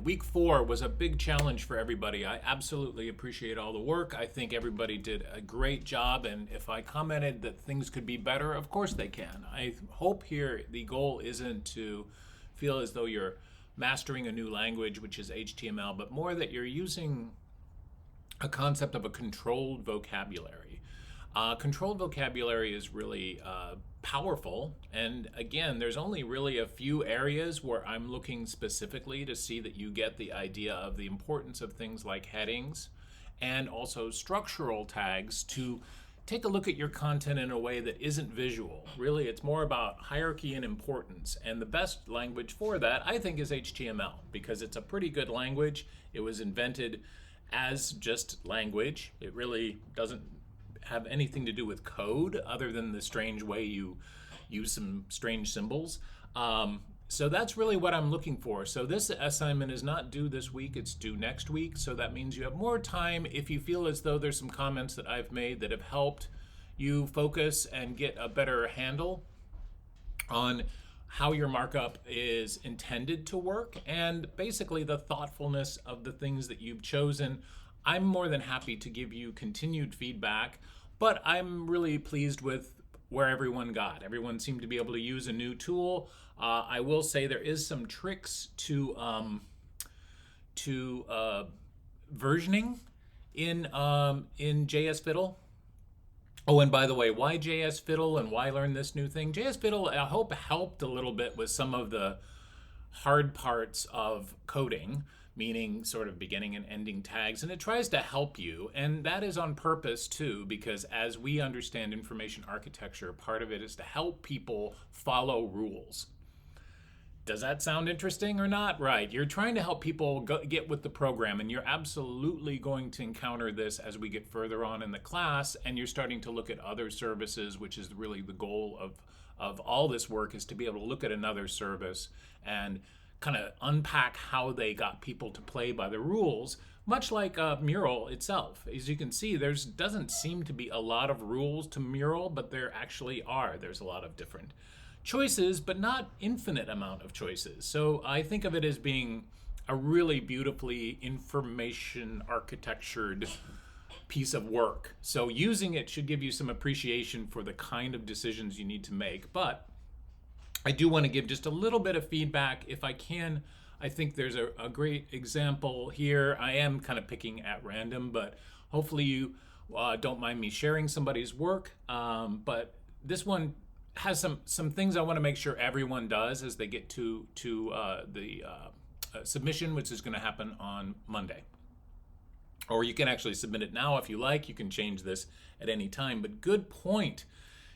Week 4 was a big challenge for everybody. I absolutely appreciate all the work. I think everybody did a great job, and if I commented that things could be better, of course they can. I hope here the goal isn't to feel as though you're mastering a new language, which is HTML, but more that you're using a concept of a controlled vocabulary. Controlled vocabulary is really powerful, and again, there's only really a few areas where I'm looking specifically to see that you get the idea of the importance of things like headings and also structural tags to take a look at your content in a way that isn't visual. Really, it's more about hierarchy and importance, and the best language for that, I think, is HTML, because it's a pretty good language. It was invented as just language. It really doesn't have anything to do with code other than the strange way you use some strange symbols. So that's really what I'm looking for. So this assignment is not due this week, it's due next week. So that means you have more time if you feel as though there's some comments that I've made that have helped you focus and get a better handle on how your markup is intended to work and basically the thoughtfulness of the things that you've chosen. I'm more than happy to give you continued feedback, but I'm really pleased with where everyone got. Everyone seemed to be able to use a new tool. I will say there is some tricks to versioning in JS Fiddle. Oh, and by the way, why JS Fiddle and why learn this new thing? JS Fiddle, I hope, helped a little bit with some of the hard parts of coding, meaning sort of beginning and ending tags, and it tries to help you, and that is on purpose too, because as we understand information architecture, part of it is to help people follow rules. Does that sound interesting or not? Right. You're trying to help people get with the program, and you're absolutely going to encounter this as we get further on in the class, and you're starting to look at other services, which is really the goal of all this work, is to be able to look at another service and kind of unpack how they got people to play by the rules, much like Mural itself. As you can see, there doesn't seem to be a lot of rules to Mural, but there actually are. There's a lot of different choices, but not infinite amount of choices. So I think of it as being a really beautifully information architectured piece of work. So using it should give you some appreciation for the kind of decisions you need to make. But I do want to give just a little bit of feedback if I can. I think there's a great example here. I am kind of picking at random, but hopefully you don't mind me sharing somebody's work. But this one has some things I want to make sure everyone does as they get to the submission, which is going to happen on Monday. Or you can actually submit it now if you like. You can change this at any time. But good point.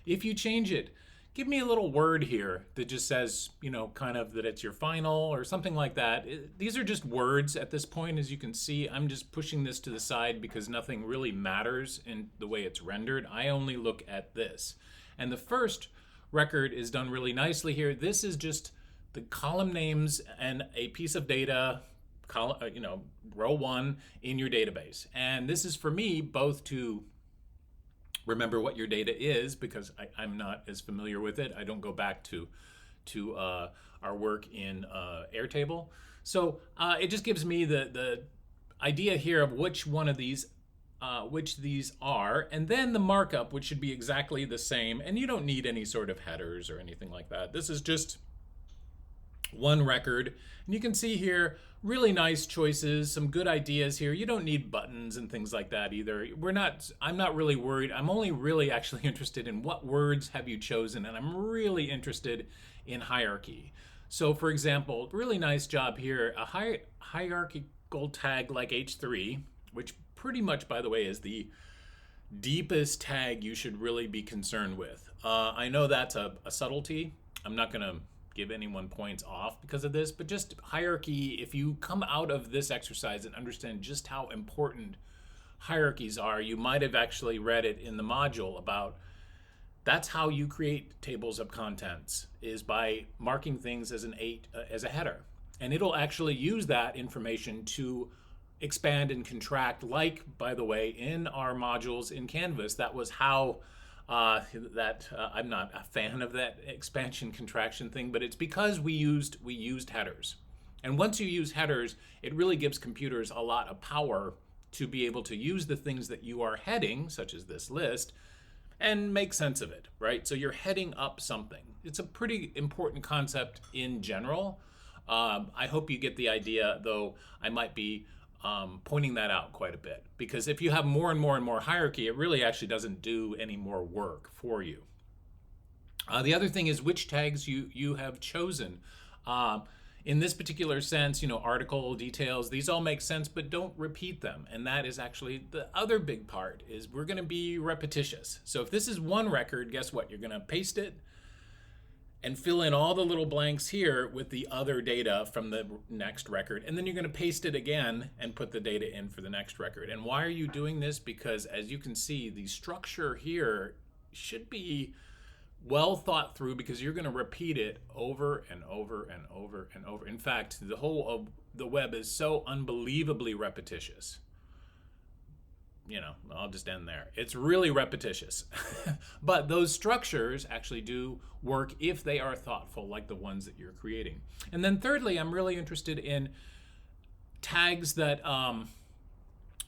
If you change it, give me a little word here that just says, kind of that it's your final or something like that. These are just words at this point. As you can see, I'm just pushing this to the side because nothing really matters in the way it's rendered. I only look at this. And the first record is done really nicely here. This is just the column names and a piece of data, row 1 in your database. And this is for me both to remember what your data is, because I'm not as familiar with it. I don't go back to our work in Airtable. So it just gives me the idea here of which one of these which these are, and then the markup, which should be exactly the same, and you don't need any sort of headers or anything like that. This is just one record, and you can see here really nice choices, some good ideas here. You don't need buttons and things like that either. I'm not really worried. I'm only really actually interested in what words have you chosen, and I'm really interested in hierarchy. So for example, really nice job here, a hierarchical tag like H3, which pretty much, by the way, is the deepest tag you should really be concerned with. I know that's a subtlety. I'm not going to give anyone points off because of this, but just hierarchy, if you come out of this exercise and understand just how important hierarchies are, you might have actually read it in the module about that's how you create tables of contents, is by marking things as as a header. And it'll actually use that information to expand and contract, like, by the way, in our modules in Canvas. That was how I'm not a fan of that expansion contraction thing, but it's because we used headers. And once you use headers, it really gives computers a lot of power to be able to use the things that you are heading, such as this list, and make sense of it, right? So you're heading up something. It's a pretty important concept in general. I hope you get the idea, though I might be pointing that out quite a bit, because if you have more and more and more hierarchy, it really actually doesn't do any more work for you. The other thing is which tags you have chosen. In this particular sense, article details, these all make sense, but don't repeat them. And that is actually the other big part, is we're going to be repetitious. So if this is one record, guess what? You're going to paste it and fill in all the little blanks here with the other data from the next record. And then you're going to paste it again and put the data in for the next record. And why are you doing this? Because as you can see, the structure here should be well thought through, because you're going to repeat it over and over and over and over. In fact, the whole of the web is so unbelievably repetitious. I'll just end there. It's really repetitious. But those structures actually do work if they are thoughtful, like the ones that you're creating. And then thirdly, I'm really interested in tags that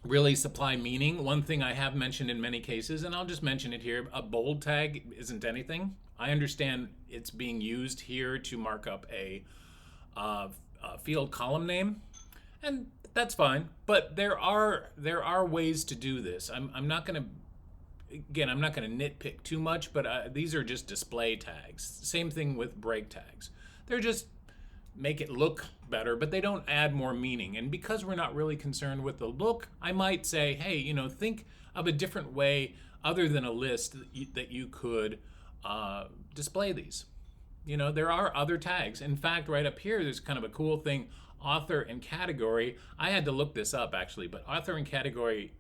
really supply meaning. One thing I have mentioned in many cases, and I'll just mention it here, a bold tag isn't anything. I understand it's being used here to mark up a field column name, and that's fine. But there are ways to do this. I'm not going to nitpick too much, but these are just display tags. Same thing with break tags. They're just make it look better, but they don't add more meaning. And because we're not really concerned with the look, I might say, hey, think of a different way other than a list that you could display these. There are other tags. In fact, right up here, there's kind of a cool thing, author and category. I had to look this up actually, but author and category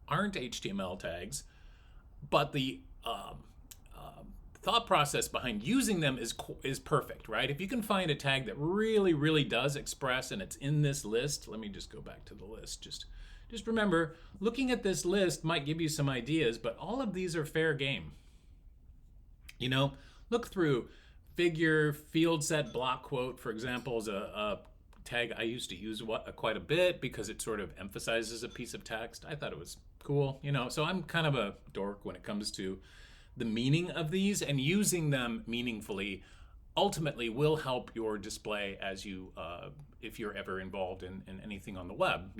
aren't HTML tags, but the thought process behind using them is perfect, right? If you can find a tag that really, really does express, and it's in this list, let me just go back to the list. Just remember, looking at this list might give you some ideas, but all of these are fair game. Look through figure, field set, block quote, for example, is a tag I used to use quite a bit because it sort of emphasizes a piece of text. I thought it was cool, so I'm kind of a dork when it comes to the meaning of these, and using them meaningfully ultimately will help your display as you, if you're ever involved in anything on the web.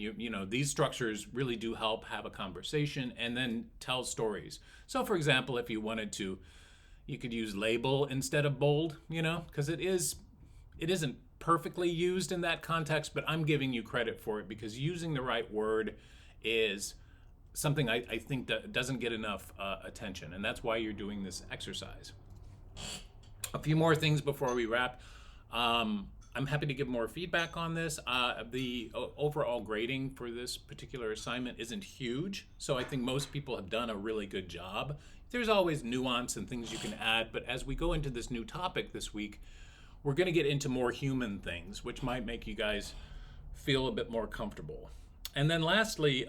These structures really do help have a conversation and then tell stories. So for example, if you wanted to, you could use label instead of bold, because it isn't perfectly used in that context, but I'm giving you credit for it because using the right word is something I think that doesn't get enough attention, and that's why you're doing this exercise. A few more things before we wrap. I'm happy to give more feedback on this. The overall grading for this particular assignment isn't huge, so I think most people have done a really good job. There's always nuance and things you can add, but as we go into this new topic this week, we're going to get into more human things, which might make you guys feel a bit more comfortable. And then lastly,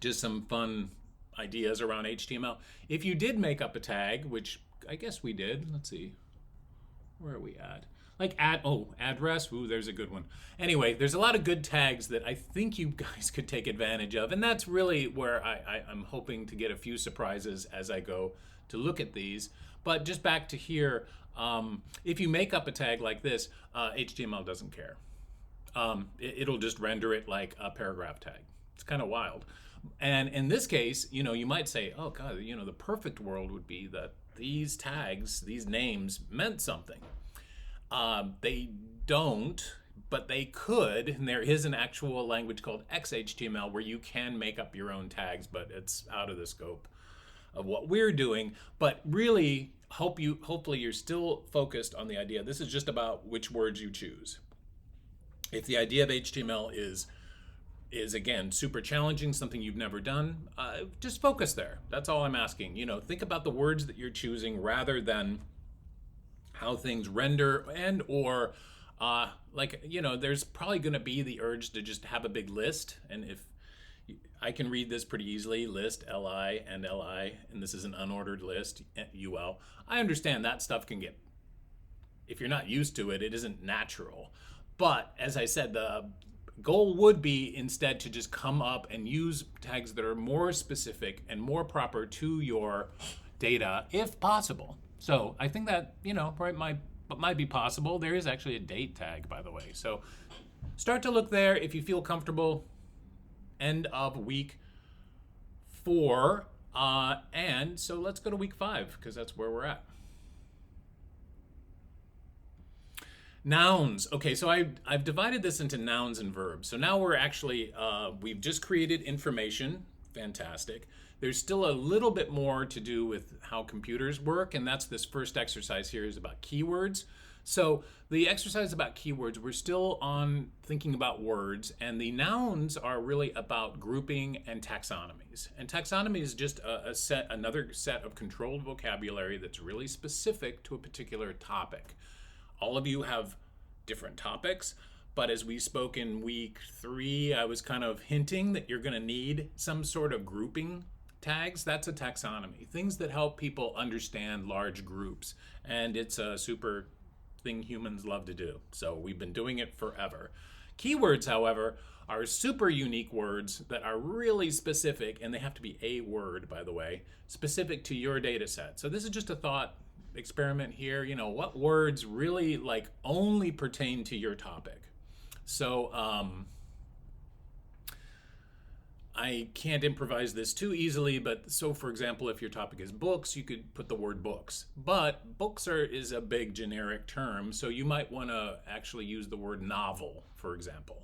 just some fun ideas around HTML. If you did make up a tag, which I guess we did, let's see, where are we at? Like address, ooh, there's a good one. Anyway, there's a lot of good tags that I think you guys could take advantage of, and that's really where I'm hoping to get a few surprises as I go to look at these. But just back to here, if you make up a tag like this, HTML doesn't care. It'll just render it like a paragraph tag. It's kind of wild. And in this case, you might say, oh God, the perfect world would be that these tags, these names meant something. They don't, but they could, and there is an actual language called XHTML where you can make up your own tags, but it's out of the scope of what we're doing. But really, hopefully you're still focused on the idea. This is just about which words you choose. If the idea of HTML is again super challenging, something you've never done, just focus there. That's all I'm asking. Think about the words that you're choosing rather than how things render, and or there's probably going to be the urge to just have a big list. And if I can read this pretty easily, list li and li, and this is an unordered list ul. I understand that stuff can get if you're not used to it, it isn't natural. But as I said, the goal would be instead to just come up and use tags that are more specific and more proper to your data if possible. So I think that, right, might be possible. There is actually a date tag, by the way. So start to look there if you feel comfortable. End of week 4. And so let's go to week 5 because that's where we're at. Nouns. Okay, so I've divided this into nouns and verbs. So now we're actually, we've just created information. Fantastic. There's still a little bit more to do with how computers work, and that's this first exercise here is about keywords. So the exercise about keywords, we're still on thinking about words, and the nouns are really about grouping and taxonomies. And taxonomy is just another set of controlled vocabulary that's really specific to a particular topic. All of you have different topics, but as we spoke in week 3, I was kind of hinting that you're going to need some sort of grouping tags. That's a taxonomy. Things that help people understand large groups. And it's a super thing humans love to do. So we've been doing it forever. Keywords, however, are super unique words that are really specific, and they have to be a word, by the way, specific to your data set. So this is just a thought experiment here. What words really only pertain to your topic. So I can't improvise this too easily, but so for example, if your topic is books, you could put the word books. But books is a big generic term, so you might want to actually use the word novel, for example.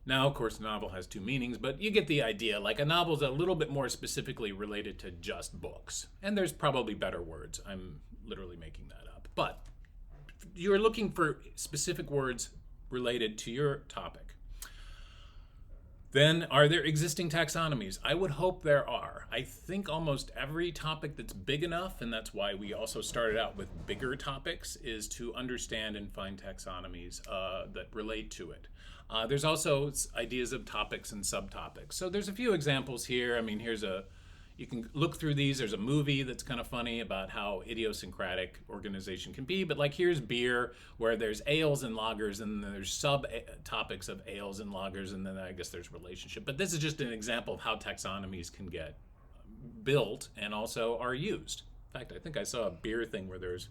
Now, of course, novel has 2 meanings, but you get the idea. Like a novel is a little bit more specifically related to just books. And there's probably better words. I'm literally making that up. But you're looking for specific words related to your topic. Then, are there existing taxonomies? I would hope there are. I think almost every topic that's big enough, and that's why we also started out with bigger topics, is to understand and find taxonomies that relate to it. There's also ideas of topics and subtopics. So there's a few examples here. I mean, you can look through these. There's a movie that's kind of funny about how idiosyncratic organization can be. But here's beer, where there's ales and lagers, and then there's subtopics of ales and lagers, and then I guess there's relationship. But this is just an example of how taxonomies can get built and also are used. In fact, I think I saw a beer thing where there's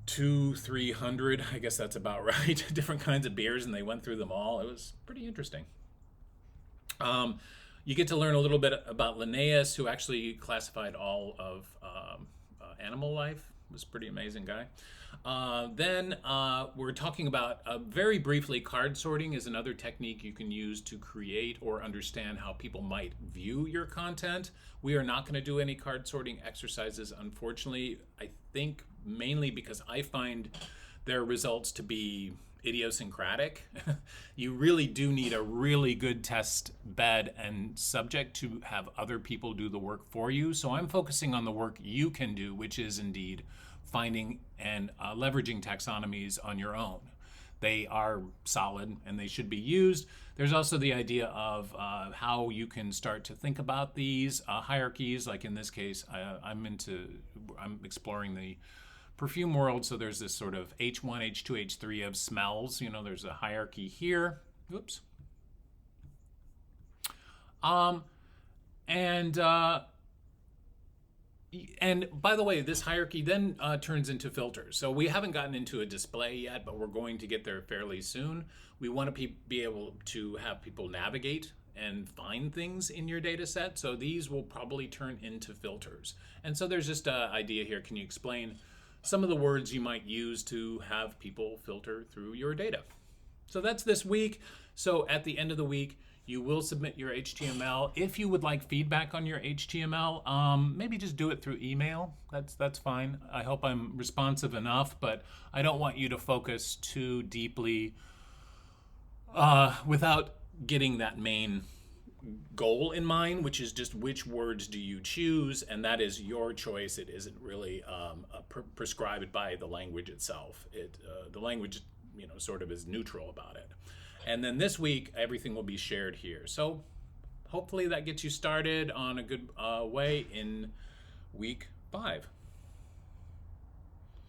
200-300, I guess that's about right, different kinds of beers, and they went through them all. It was pretty interesting. You get to learn a little bit about Linnaeus, who actually classified all of animal life. Was a pretty amazing guy. Then we're talking about, very briefly, card sorting is another technique you can use to create or understand how people might view your content. We are not going to do any card sorting exercises, unfortunately. I think mainly because I find their results to be idiosyncratic. You really do need a really good test bed and subject to have other people do the work for you. So I'm focusing on the work you can do, which is indeed finding and leveraging taxonomies on your own. They are solid and they should be used. There's also the idea of how you can start to think about these hierarchies. Like in this case, I'm exploring the perfume world, so there's this sort of H1, H2, H3 of smells. There's a hierarchy here. Oops. And by the way, this hierarchy then turns into filters. So we haven't gotten into a display yet, but we're going to get there fairly soon. We want to be able to have people navigate and find things in your data set. So these will probably turn into filters. And so there's just an idea here. Can you explain some of the words you might use to have people filter through your data? So that's this week. So at the end of the week, you will submit your HTML. If you would like feedback on your HTML, maybe just do it through email. That's fine. I hope I'm responsive enough, but I don't want you to focus too deeply without getting that main goal in mind, which is just which words do you choose, and that is your choice. It isn't really prescribed by the language itself. The language, sort of is neutral about it. And then this week, everything will be shared here. So hopefully that gets you started on a good way in week 5.